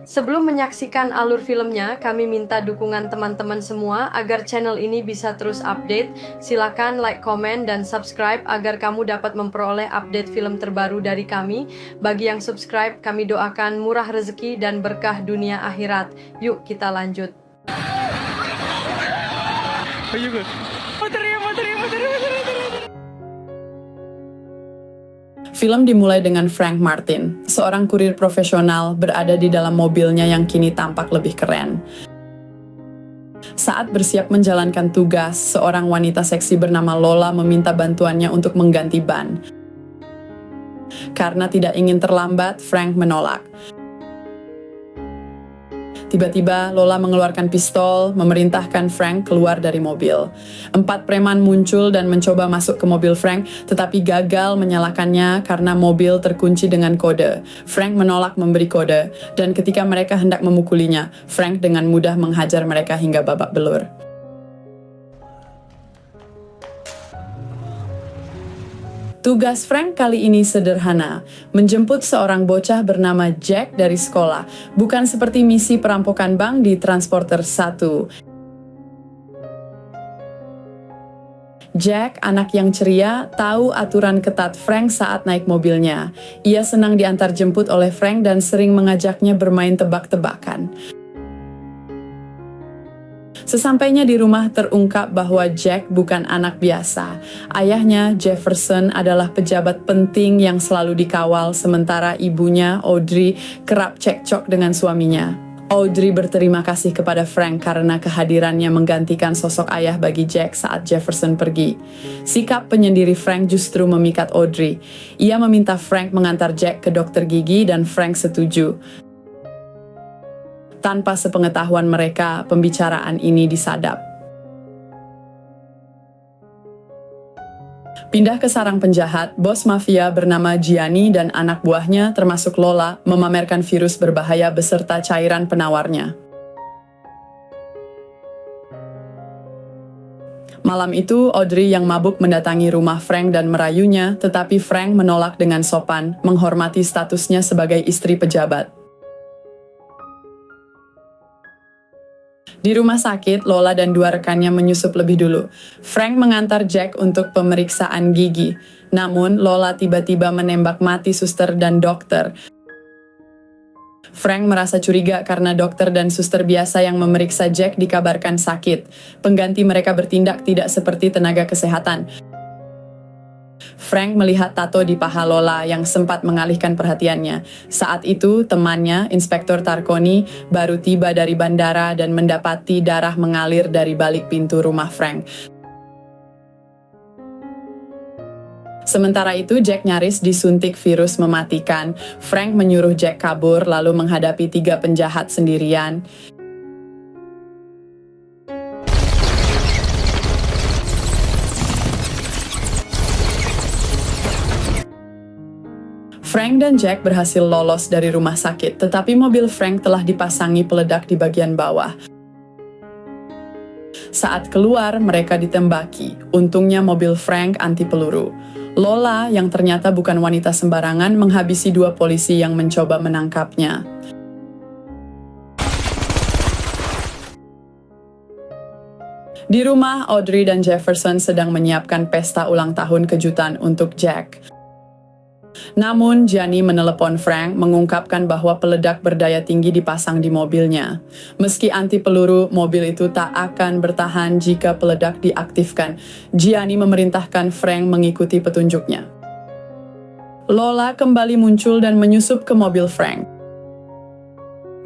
Sebelum menyaksikan alur filmnya, kami minta dukungan teman-teman semua agar channel ini bisa terus update. Silakan like, komen, dan subscribe agar kamu dapat memperoleh update film terbaru dari kami. Bagi yang subscribe, kami doakan murah rezeki dan berkah dunia akhirat. Yuk kita lanjut. Film dimulai dengan Frank Martin, seorang kurir profesional berada di dalam mobilnya yang kini tampak lebih keren. Saat bersiap menjalankan tugas, seorang wanita seksi bernama Lola meminta bantuannya untuk mengganti ban. Karena tidak ingin terlambat, Frank menolak. Tiba-tiba, Lola mengeluarkan pistol, memerintahkan Frank keluar dari mobil. 4 preman muncul dan mencoba masuk ke mobil Frank, tetapi gagal menyalakannya karena mobil terkunci dengan kode. Frank menolak memberi kode, dan ketika mereka hendak memukulinya, Frank dengan mudah menghajar mereka hingga babak belur. Tugas Frank kali ini sederhana, menjemput seorang bocah bernama Jack dari sekolah, bukan seperti misi perampokan bank di Transporter 1. Jack, anak yang ceria, tahu aturan ketat Frank saat naik mobilnya. Ia senang diantar jemput oleh Frank dan sering mengajaknya bermain tebak-tebakan. Sesampainya di rumah terungkap bahwa Jack bukan anak biasa. Ayahnya, Jefferson, adalah pejabat penting yang selalu dikawal, sementara ibunya, Audrey, kerap cekcok dengan suaminya. Audrey berterima kasih kepada Frank karena kehadirannya menggantikan sosok ayah bagi Jack saat Jefferson pergi. Sikap penyendiri Frank justru memikat Audrey. Ia meminta Frank mengantar Jack ke dokter gigi dan Frank setuju. Tanpa sepengetahuan mereka, pembicaraan ini disadap. Pindah ke sarang penjahat, bos mafia bernama Gianni dan anak buahnya termasuk Lola memamerkan virus berbahaya beserta cairan penawarnya. Malam itu, Audrey yang mabuk mendatangi rumah Frank dan merayunya, tetapi Frank menolak dengan sopan, menghormati statusnya sebagai istri pejabat. Di rumah sakit, Lola dan 2 rekannya menyusup lebih dulu. Frank mengantar Jack untuk pemeriksaan gigi. Namun, Lola tiba-tiba menembak mati suster dan dokter. Frank merasa curiga karena dokter dan suster biasa yang memeriksa Jack dikabarkan sakit. Pengganti mereka bertindak tidak seperti tenaga kesehatan. Frank melihat tato di paha Lola yang sempat mengalihkan perhatiannya. Saat itu, temannya, Inspektur Tarconi, baru tiba dari bandara dan mendapati darah mengalir dari balik pintu rumah Frank. Sementara itu, Jack nyaris disuntik virus mematikan. Frank menyuruh Jack kabur lalu menghadapi 3 penjahat sendirian. Frank dan Jack berhasil lolos dari rumah sakit, tetapi mobil Frank telah dipasangi peledak di bagian bawah. Saat keluar, mereka ditembaki. Untungnya mobil Frank anti peluru. Lola, yang ternyata bukan wanita sembarangan, menghabisi 2 polisi yang mencoba menangkapnya. Di rumah, Audrey dan Jefferson sedang menyiapkan pesta ulang tahun kejutan untuk Jack. Namun, Gianni menelepon Frank mengungkapkan bahwa peledak berdaya tinggi dipasang di mobilnya. Meski anti peluru, mobil itu tak akan bertahan jika peledak diaktifkan. Gianni memerintahkan Frank mengikuti petunjuknya. Lola kembali muncul dan menyusup ke mobil Frank.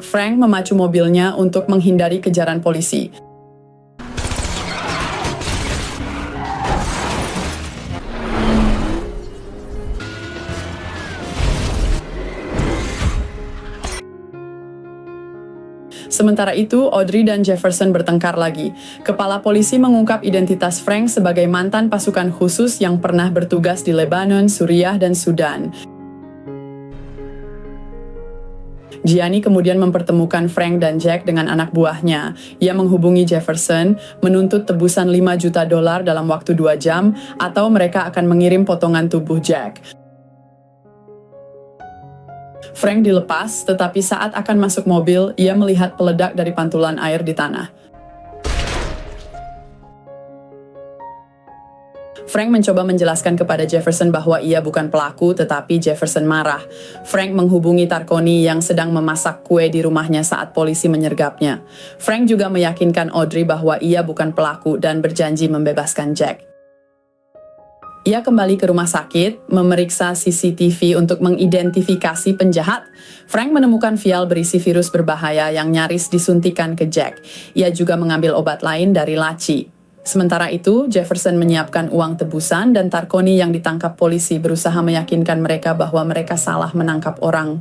Frank memacu mobilnya untuk menghindari kejaran polisi. Sementara itu, Audrey dan Jefferson bertengkar lagi. Kepala polisi mengungkap identitas Frank sebagai mantan pasukan khusus yang pernah bertugas di Lebanon, Suriah, dan Sudan. Gianni kemudian mempertemukan Frank dan Jack dengan anak buahnya. Ia menghubungi Jefferson, menuntut tebusan $5 juta dalam waktu 2 jam, atau mereka akan mengirim potongan tubuh Jack. Frank dilepas, tetapi saat akan masuk mobil, ia melihat peledak dari pantulan air di tanah. Frank mencoba menjelaskan kepada Jefferson bahwa ia bukan pelaku, tetapi Jefferson marah. Frank menghubungi Tarconi yang sedang memasak kue di rumahnya saat polisi menyergapnya. Frank juga meyakinkan Audrey bahwa ia bukan pelaku dan berjanji membebaskan Jack. Ia kembali ke rumah sakit, memeriksa CCTV untuk mengidentifikasi penjahat. Frank menemukan vial berisi virus berbahaya yang nyaris disuntikan ke Jack. Ia juga mengambil obat lain dari laci. Sementara itu, Jefferson menyiapkan uang tebusan dan Tarconi yang ditangkap polisi berusaha meyakinkan mereka bahwa mereka salah menangkap orang.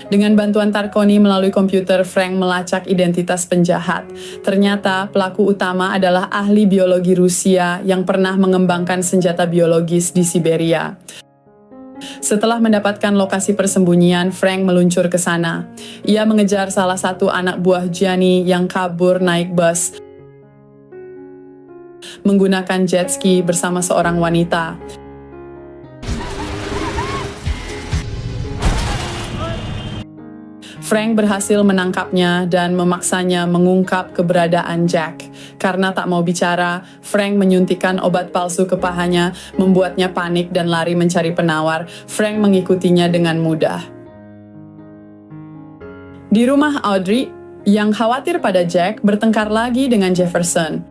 Dengan bantuan Tarconi melalui komputer, Frank melacak identitas penjahat. Ternyata pelaku utama adalah ahli biologi Rusia yang pernah mengembangkan senjata biologis di Siberia. Setelah mendapatkan lokasi persembunyian, Frank meluncur ke sana. Ia mengejar salah satu anak buah Gianni yang kabur naik bus menggunakan jet ski bersama seorang wanita. Frank berhasil menangkapnya dan memaksanya mengungkap keberadaan Jack. Karena tak mau bicara, Frank menyuntikkan obat palsu ke pahanya, membuatnya panik dan lari mencari penawar. Frank mengikutinya dengan mudah. Di rumah Audrey, yang khawatir pada Jack, bertengkar lagi dengan Jefferson.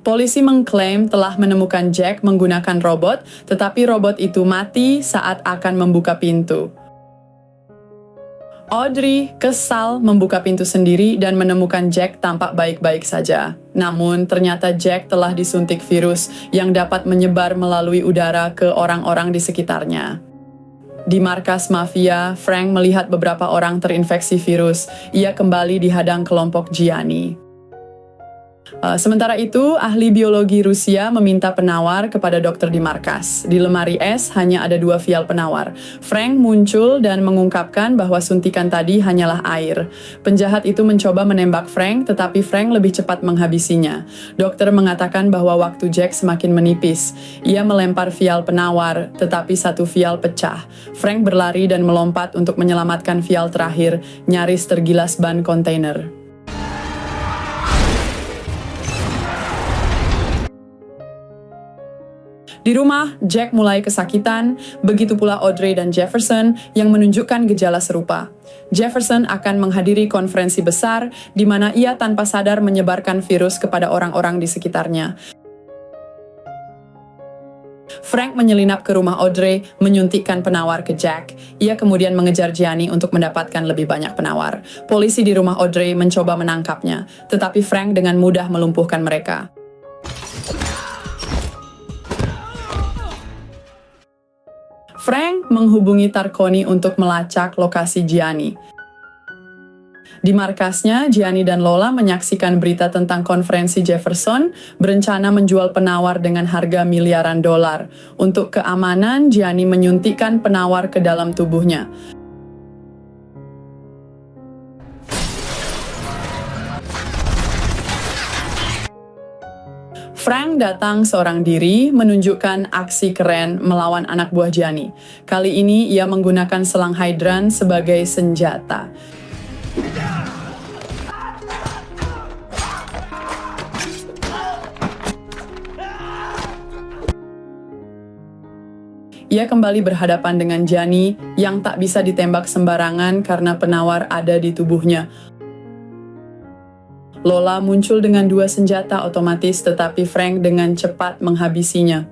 Polisi mengklaim telah menemukan Jack menggunakan robot, tetapi robot itu mati saat akan membuka pintu. Audrey kesal membuka pintu sendiri dan menemukan Jack tampak baik-baik saja. Namun, ternyata Jack telah disuntik virus yang dapat menyebar melalui udara ke orang-orang di sekitarnya. Di markas mafia, Frank melihat beberapa orang terinfeksi virus. Ia kembali dihadang kelompok Gianni. Sementara itu, ahli biologi Rusia meminta penawar kepada dokter di markas. Di lemari es hanya ada 2 vial penawar. Frank muncul dan mengungkapkan bahwa suntikan tadi hanyalah air. Penjahat itu mencoba menembak Frank, tetapi Frank lebih cepat menghabisinya. Dokter mengatakan bahwa waktu Jack semakin menipis. Ia melempar vial penawar, tetapi 1 vial pecah. Frank berlari dan melompat untuk menyelamatkan vial terakhir, nyaris tergilas ban kontainer. Di rumah, Jack mulai kesakitan, begitu pula Audrey dan Jefferson yang menunjukkan gejala serupa. Jefferson akan menghadiri konferensi besar di mana ia tanpa sadar menyebarkan virus kepada orang-orang di sekitarnya. Frank menyelinap ke rumah Audrey, menyuntikkan penawar ke Jack. Ia kemudian mengejar Gianni untuk mendapatkan lebih banyak penawar. Polisi di rumah Audrey mencoba menangkapnya, tetapi Frank dengan mudah melumpuhkan mereka. Frank menghubungi Tarconi untuk melacak lokasi Gianni. Di markasnya, Gianni dan Lola menyaksikan berita tentang konferensi Jefferson berencana menjual penawar dengan harga miliaran dolar. Untuk keamanan, Gianni menyuntikkan penawar ke dalam tubuhnya. Frank datang seorang diri menunjukkan aksi keren melawan anak buah Gianni. Kali ini ia menggunakan selang hydran sebagai senjata. Ia kembali berhadapan dengan Gianni yang tak bisa ditembak sembarangan karena penawar ada di tubuhnya. Lola muncul dengan 2 senjata otomatis, tetapi Frank dengan cepat menghabisinya.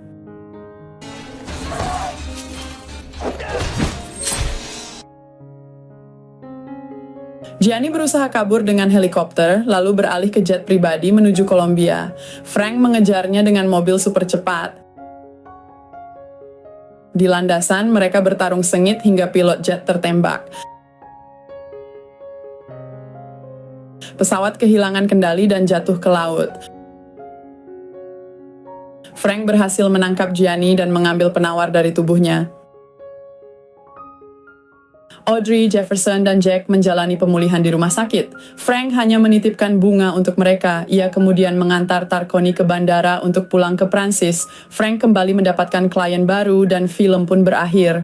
Gianni berusaha kabur dengan helikopter, lalu beralih ke jet pribadi menuju Kolombia. Frank mengejarnya dengan mobil super cepat. Di landasan, mereka bertarung sengit hingga pilot jet tertembak. Pesawat kehilangan kendali dan jatuh ke laut. Frank berhasil menangkap Gianni dan mengambil penawar dari tubuhnya. Audrey, Jefferson, dan Jack menjalani pemulihan di rumah sakit. Frank hanya menitipkan bunga untuk mereka. Ia kemudian mengantar Tarconi ke bandara untuk pulang ke Prancis. Frank kembali mendapatkan klien baru dan film pun berakhir.